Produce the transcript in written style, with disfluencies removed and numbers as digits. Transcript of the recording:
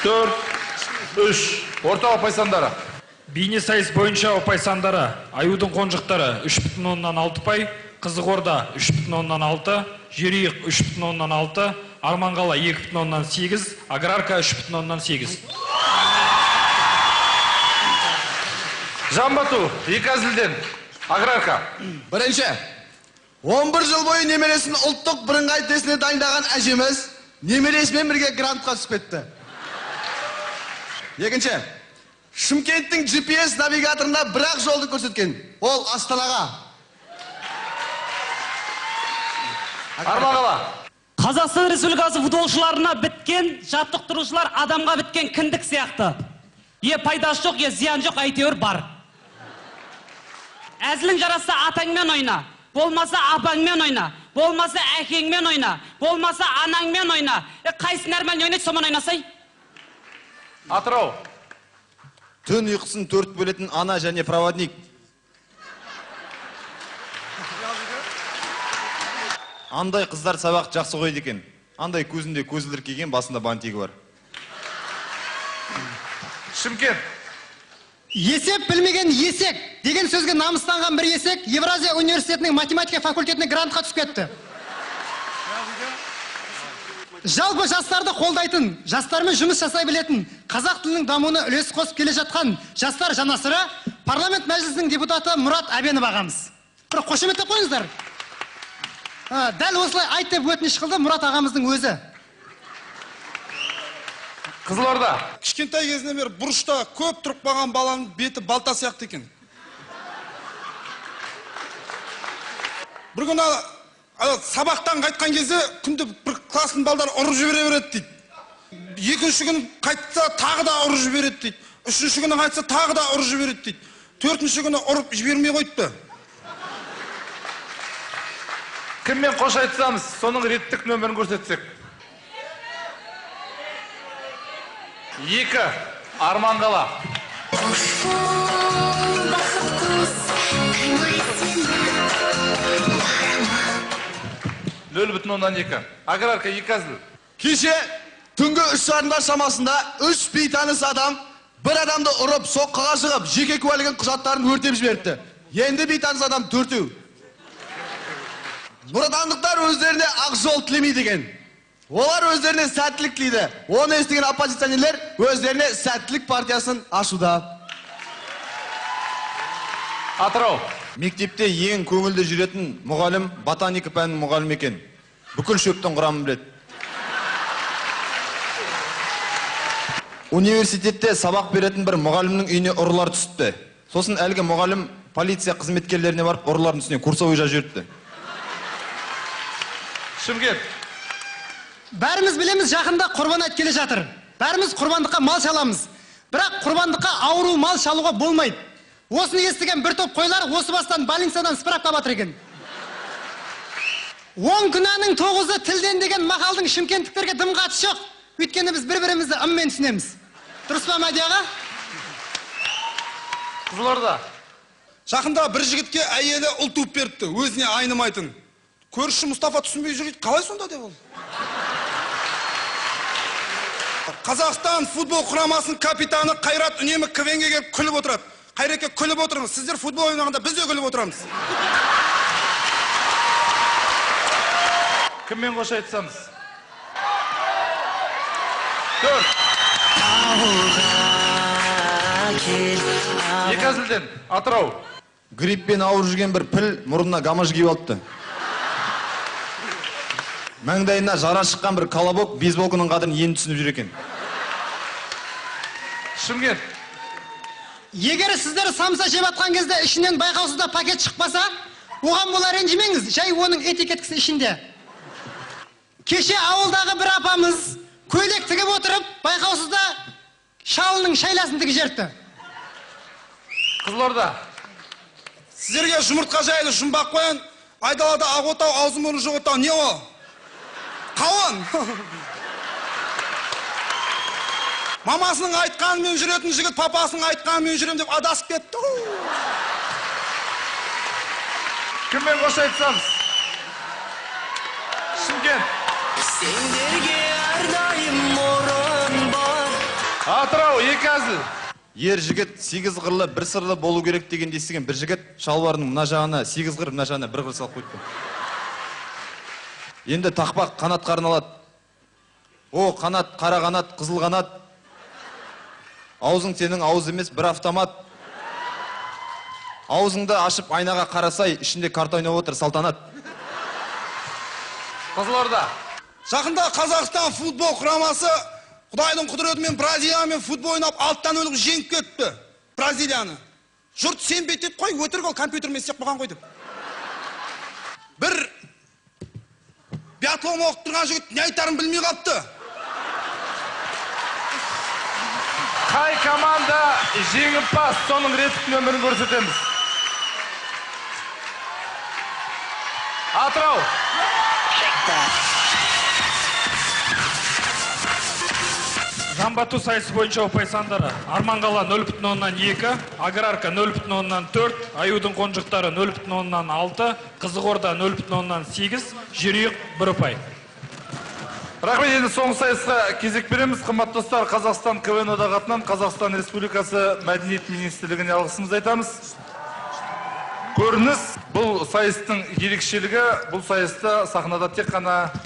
4, 3. Орта опай сандары. Бейне сайыс бойынша опай сандары. Аюдың қонжықтары 3,6 пай, Қызығорда 3,6, Жерұйық 3,6, Арманғала 2,8, Аграрка 3,8. Жамбату, Екәзілден, Аграрка. Бірінші, 11 жыл бойы немересін ұлттық бірыңғай тестіне дайындаған әжеміз немересімен бірге грантқа түсіп кетті. Екінші, Шымкенттің GPS навигаторында бір-ақ жолды көрсеткен. Ол Астанаға. Арманғала. Қазақстан Республикасы футболшыларына біткен, жаттықтырушылар адамға біткен кіндік сияқты. Е пайдасы жоқ, е зиян жоқ, әйтеуір бар. Әзілің жараса атаңмен ойна, болмаса апаңмен ойна, болмаса әкеңмен ойна, болмаса анаңмен ойна. Қайсы нормально ойнайды, сомен ойнасай. Атырау. Түн ұйқысын 4 бөлетін ана және проводник. Андай қыздар сабақ жақсы қойды екен. Андай көзінде көзілдір киген, басында бантигі бар. Шымкент. Есеп білмеген есек деген сөзге намыстанған бір есек Евразия университетінің математика факультетіне грантқа түсіп кетті. Жалпы жастарды қолдайтын, жастармен жұмыс жасай білетін, қазақ тілінің дамуына үлес қосып келе жатқан жастар жанасыры парламент мәжілісінің депутаты Мұрат Әбенов ағамыз. Бір қошеметтеп қойыңыздар. Дәл осылай айт деп өтініш қылды Мұрат ағамыздың өзі. Қызылорда. Кішкентай кезінен бері бұрышта көп тұрып қалған баланың беті балта сияқты екен. Бір күні сабақтан қайтқан кезде күнде бір классын балдар ұрып жібере береді дейді. Екінші күн қайтса тағы да ұрып жібереді дейді. Үшінші күні қайтса тағы да ұрып жібереді дейді. Төртінші күні ұрып жібермей қойыпты. Кіммен қош айтсамыз, соның реттік нөмірін көрсетсек. 2. Арманғала. 0,2. Аграрка Екәзіл. Кеше түнгі 3 жарымда шамасында 3 бейтаныс адам бір адамды ұрып, соққыға жығып, жеке куәлігін құжаттарын өртеп жіберді. Енді бейтаныс адам 4. Нұротандықтар өздеріне ақ жол тілемейді екен. Олар өздеріне сәттілік тілейді. Оны естіген оппозиционерлер өздеріне сәттілік партиясын ашуда. Атырау. Мектепте ең көңілді жүретін мұғалім ботаника пәнінің мұғалім екен. Бүкіл шөптің құрамын біледі. Университетте сабақ беретін бір мұғалімнің үйіне ұрылар түсіпті. Сосын әлгі мұғалім полиция қызметкерлеріне барып ұрылардың үстіне курсовой жазып жіберіпті. Шымкент. Бәріміз білеміз, жақында құрбан айт келе жатыр. Бәріміз құрбандыққа мал шаламыз. Бірақ құрбандыққа ауру мал шалуға болмайды. Осыны естіген бір топ қойлар осы бастан больницадан справка батыр екен. 10 күнәнің 9-ы тілден деген мақалдың шымкенттіктерге дым қатысы жоқ. Өйткені біз бір-бірімізді ыммен түсінеміз. Дұрыс па Мәди аға? Қызылорда. Жақында бір жігітке әйелі ұл туып беріпті, өзіне айнымайтын. Көрші Мұстафа түсінбей жүреді, қалай сонда деп ол? Қазақстан футбол құрамасының капитаны Қайрат үнемі КВН-ге келіп күліп отырады. Қайратке күліп отырыңыз, сіздер футбол ойнағанда біз де күліп отырамыз. Кіммен қош айтсамыз? 4. Екәзілден, Атырау. Гриппен ауыр жүрген бір піл мұрнына гамаш киіп алыпты. Маңдайына жара шыққан бір колобок бейсболканың қадірін енді түсініп жүр екен. Шымкент. Егер сіздер самса жеп атқан кезде ішінен байқаусызда пакет шықпаса, оған бола ренжімеңіз, жай оның этикеткісі ішінде. Кеше ауылдағы бір апамыз көйлек тігіп отырып, байқаусызда шалының шайласын тігіп жіберіпті. Қызылорда. Сіздерге жұмыртқа жайлы жұмбақ қоян, айдалада ақ отау, аузы мұрны жоқ отау, не ол? Қауын! Мамасының айтқанымен жүретін жігіт, папасының айтқанымен жүрем деп адасып кетті. Кіммен қош айтсамыз? Шымкент. Сендерге әрдайым орын бар. Атырау, екі әзіл. Ер жігіт 8 қырлы, 1 сырлы болу керек деген естіген бір жігіт шалбарының мына жағына 8 қыр, мына жағына 1 қыр салып қойды. Енді тақпақ қанатқа арналады. О, қанат, қара қанат, қызыл қанат. Аузың сенің ауыз емес, бір автомат. Аузыңды ашып айнаға қарасай, ішінде карта ойнап отыр салтанат. Қызылорда. Жақында Қазақстан футбол құрамасы Құдайдың құдіретімен Бразилиямен футбол ойнап 6-тан өліп жеңіп кетті. Бразилияны. Жұрт сенбейді деп қой, өтірік ол компьютермен істеп қойған ғой деп. Бір биатлон оқып тұрған жігіт не айтарын білмей қапты. Қай команда жеңімпаз, соның реттік нөмірін көрсетеміз. Атырау. Жамбату сайысы бойынша ұпай сандары. Арманғала 0,2, Аграрка 0,4, Аюдың қонжықтары 0,6, Қызығорда 0,8, Жерұйық 1 ұпай. Рахмет, енді соңғы сайысқа кезек береміз. Қымбатты достар, Қазақстан КВН одағы атынан Қазақстан Республикасы Мәдениет министрлігіне алғысымызды айтамыз. Көрініс, бұл сайыстың ерекшелігі, бұл сайыста сахнада тек қана